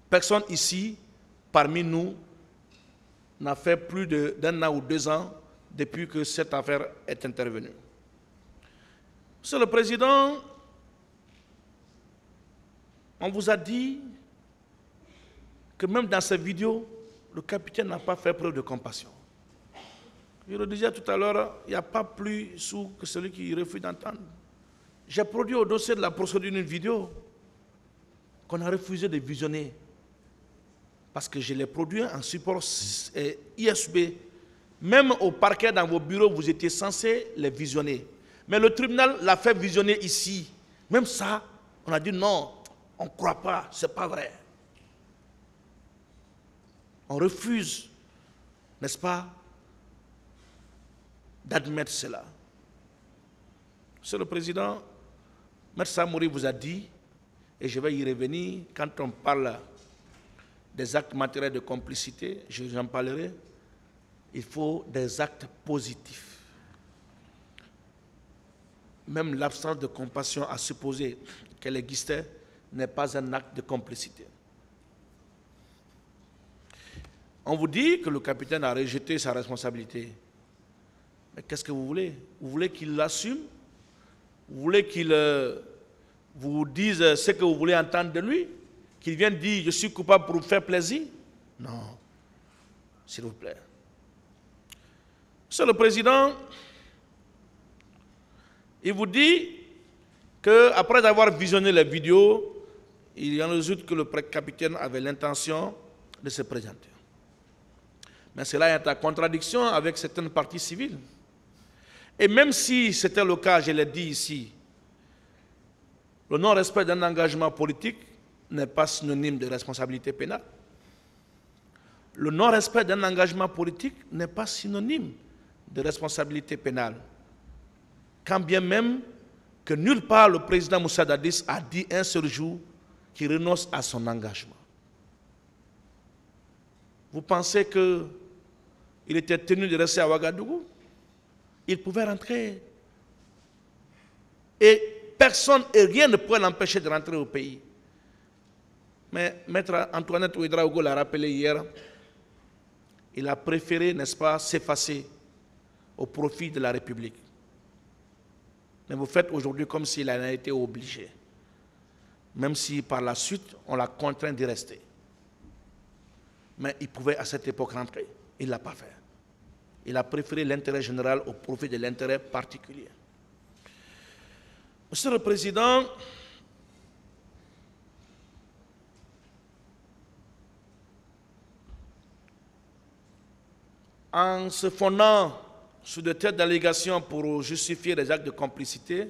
Personne ici, parmi nous, n'a fait plus d'un an ou 2 ans depuis que cette affaire est intervenue. Monsieur le Président, on vous a dit que même dans cette vidéo, le capitaine n'a pas fait preuve de compassion. Je le disais tout à l'heure, il n'y a pas plus sourd que celui qui refuse d'entendre. J'ai produit au dossier de la procédure une vidéo qu'on a refusé de visionner parce que je l'ai produit en support ISB. Même au parquet dans vos bureaux, vous étiez censé les visionner. Mais le tribunal l'a fait visionner ici. Même ça, on a dit non, on ne croit pas, ce n'est pas vrai. On refuse, n'est-ce pas, d'admettre cela. Monsieur le Président, M. Samori vous a dit, et je vais y revenir, quand on parle des actes matériels de complicité, j'en parlerai, il faut des actes positifs. Même l'absence de compassion à supposer qu'elle existait n'est pas un acte de complicité. On vous dit que le capitaine a rejeté sa responsabilité. Mais qu'est-ce que vous voulez? Vous voulez qu'il l'assume? Vous voulez qu'il vous dise ce que vous voulez entendre de lui? Qu'il vienne dire « je suis coupable pour vous faire plaisir » ? Non, s'il vous plaît. Monsieur le Président, il vous dit qu'après avoir visionné les vidéos, il en résulte que le capitaine avait l'intention de se présenter. Mais cela est en contradiction avec certaines parties civiles. Et même si c'était le cas, je l'ai dit ici, le non-respect d'un engagement politique n'est pas synonyme de responsabilité pénale. Le non-respect d'un engagement politique n'est pas synonyme de responsabilité pénale. Quand bien même que nulle part le président Moussa Dadis a dit un seul jour qu'il renonce à son engagement. Vous pensez qu'il était tenu de rester à Ouagadougou? Il pouvait rentrer. Et personne et rien ne pouvait l'empêcher de rentrer au pays. Mais Maître Antoinette Ouedraogo l'a rappelé hier, il a préféré, n'est-ce pas, s'effacer au profit de la République. Mais vous faites aujourd'hui comme s'il en a été obligé. Même si par la suite, on l'a contraint d'y rester. Mais il pouvait à cette époque rentrer. Il ne l'a pas fait. Il a préféré l'intérêt général au profit de l'intérêt particulier. Monsieur le Président, en se fondant sur de telles allégations pour justifier les actes de complicité,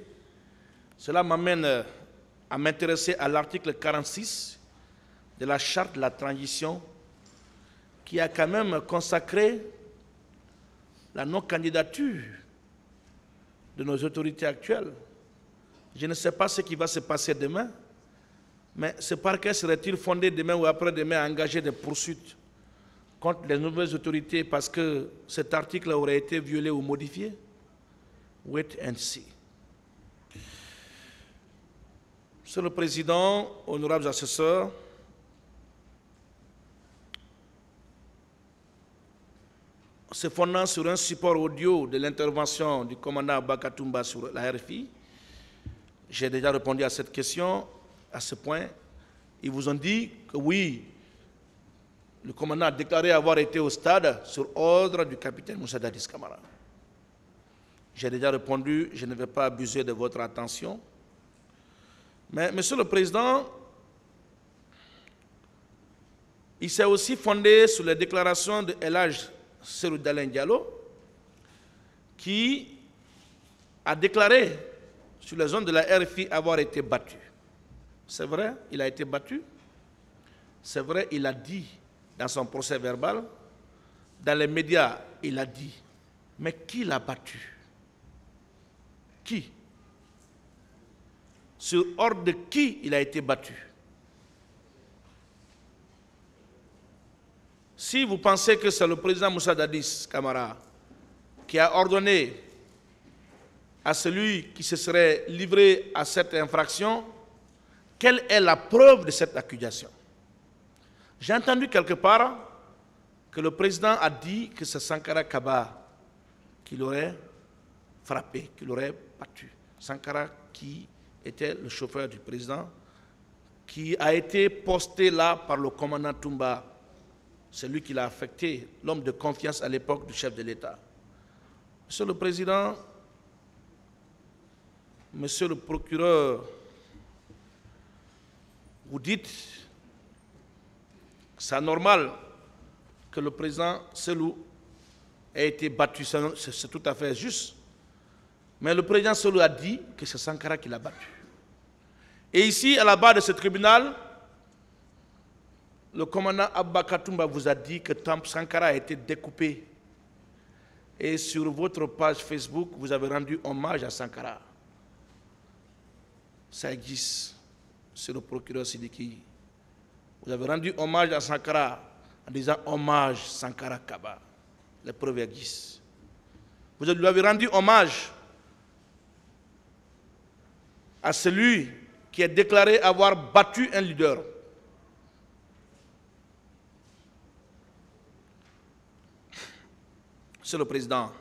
cela m'amène à m'intéresser à l'article 46 de la Charte de la transition qui a quand même consacré la non-candidature de nos autorités actuelles. Je ne sais pas ce qui va se passer demain, mais ce parquet serait-il fondé demain ou après-demain à engager des poursuites contre les nouvelles autorités parce que cet article aurait été violé ou modifié? Wait and see. Monsieur le Président, honorables assesseurs, se fondant sur un support audio de l'intervention du commandant Bakatumba sur la RFI, j'ai déjà répondu à cette question, à ce point. Ils vous ont dit que oui, le commandant a déclaré avoir été au stade sur ordre du capitaine Moussa Dadis Camara. J'ai déjà répondu, je ne vais pas abuser de votre attention. Mais, Monsieur le Président, il s'est aussi fondé sur les déclarations de El Hadj Cellou Dalein Diallo, qui a déclaré sur les zones de la RFI avoir été battu. C'est vrai, il a été battu. C'est vrai, il a dit dans son procès verbal. Dans les médias, il a dit. Mais qui l'a battu? Qui? Sur ordre de qui il a été battu? Si vous pensez que c'est le président Moussa Dadis Camara qui a ordonné à celui qui se serait livré à cette infraction, quelle est la preuve de cette accusation? J'ai entendu quelque part que le président a dit que c'est Sankara Kaba qui l'aurait frappé, qui l'aurait battu. Sankara qui était le chauffeur du président, qui a été posté là par le commandant Toumba. C'est lui qui l'a affecté, l'homme de confiance à l'époque du chef de l'État. Monsieur le Président, Monsieur le procureur, vous dites que c'est anormal que le président Selou ait été battu. C'est tout à fait juste. Mais le président Selou a dit que c'est Sankara qui l'a battu. Et ici, à la barre de ce tribunal, le commandant Abba Katumba vous a dit que Sankara a été découpé. Et sur votre page Facebook, vous avez rendu hommage à Sankara. Ça existe, c'est le procureur Sidiki. Vous avez rendu hommage à Sankara en disant hommage Sankara Kaba. Les preuves existent. Vous lui avez rendu hommage à celui qui est déclaré avoir battu un leader. Monsieur le Président,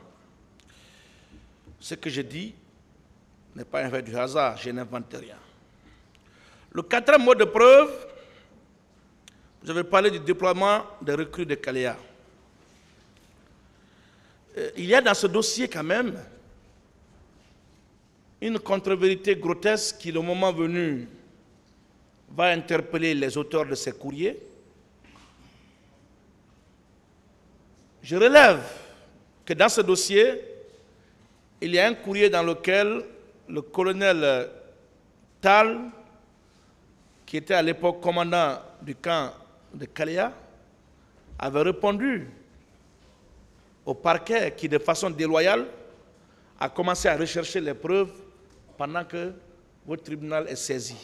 ce que je dis n'est pas un fait du hasard, je n'invente rien. Le quatrième mot de preuve, vous avez parlé du déploiement des recrues de Kalea. Il y a dans ce dossier quand même une contre-vérité grotesque qui, le moment venu, va interpeller les auteurs de ces courriers. Je relève que dans ce dossier, il y a un courrier dans lequel le colonel Tal, qui était à l'époque commandant du camp de Kalea, avait répondu au parquet qui, de façon déloyale, a commencé à rechercher les preuves pendant que votre tribunal est saisi.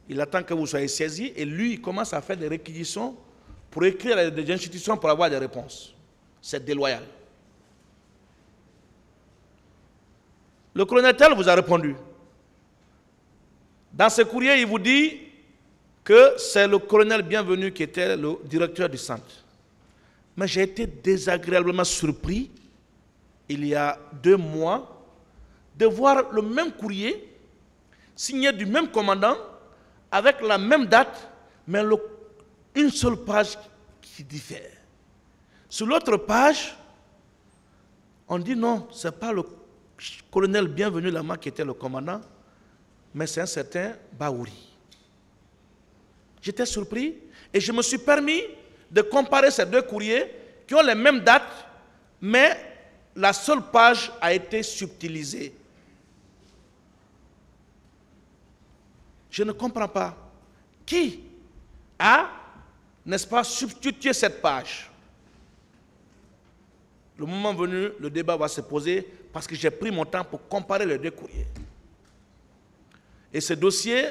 Il attend que vous soyez saisi et lui, il commence à faire des réquisitions pour écrire à des institutions pour avoir des réponses. C'est déloyal. Le colonel Tal vous a répondu. Dans ce courrier, il vous dit que c'est le colonel Bienvenu qui était le directeur du centre. Mais j'ai été désagréablement surpris, il y a 2 mois, de voir le même courrier signé du même commandant, avec la même date, mais une seule page qui diffère. Sur l'autre page, on dit non, ce n'est pas le colonel Bienvenu Lama qui était le commandant, mais c'est un certain Baouri. J'étais surpris et je me suis permis de comparer ces 2 courriers qui ont les mêmes dates, mais la seule page a été subtilisée. Je ne comprends pas. Qui a, n'est-ce pas, substitué cette page? Le moment venu, le débat va se poser parce que j'ai pris mon temps pour comparer les 2 courriers. Et ce dossier,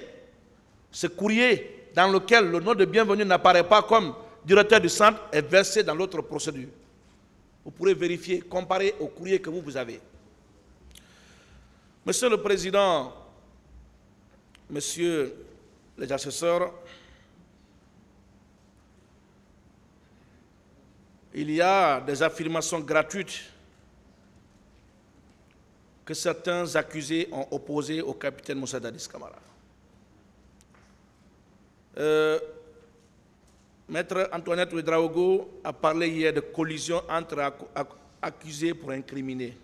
ce courrier dans lequel le nom de Bienvenu n'apparaît pas comme directeur du centre est versé dans l'autre procédure. Vous pourrez vérifier, comparer au courrier que vous avez. Monsieur le Président, Messieurs les assesseurs, il y a des affirmations gratuites que certains accusés ont opposées au capitaine Moussa Dadis Camara. Maître Antoinette Ouedraogo a parlé hier de collision entre accusés pour incriminés.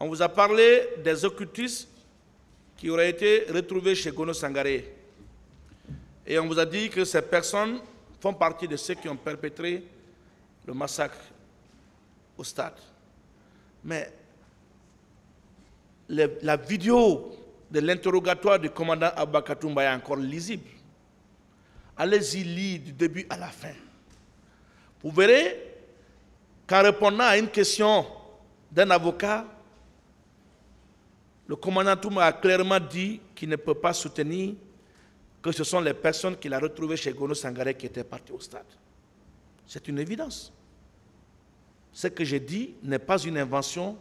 On vous a parlé des occultistes qui auraient été retrouvés chez Gono Sangaré. Et on vous a dit que ces personnes font partie de ceux qui ont perpétré le massacre au stade. Mais la vidéo de l'interrogatoire du commandant Abba Katumba est encore lisible. Allez-y lire du début à la fin. Vous verrez qu'en répondant à une question d'un avocat, le commandant Touma a clairement dit qu'il ne peut pas soutenir que ce sont les personnes qu'il a retrouvées chez Gono Sangaré qui étaient parties au stade. C'est une évidence. Ce que j'ai dit n'est pas une invention.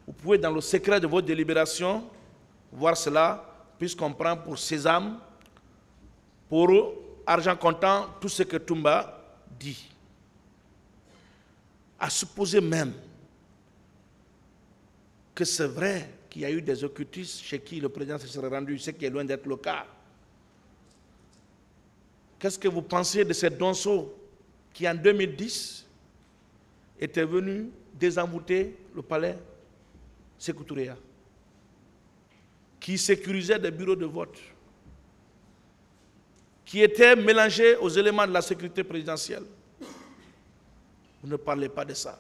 Vous pouvez, dans le secret de votre délibération, voir cela, puisqu'on prend pour sésame, pour argent comptant, tout ce que Toumba dit. À supposer même que c'est vrai qu'il y a eu des occultistes chez qui le président se serait rendu, ce qui est loin d'être le cas. Qu'est-ce que vous pensez de ces Donso qui, en 2010, était venu désenvoûter le palais? Sékou Touré, qui sécurisait des bureaux de vote, qui étaient mélangés aux éléments de la sécurité présidentielle. Vous ne parlez pas de ça.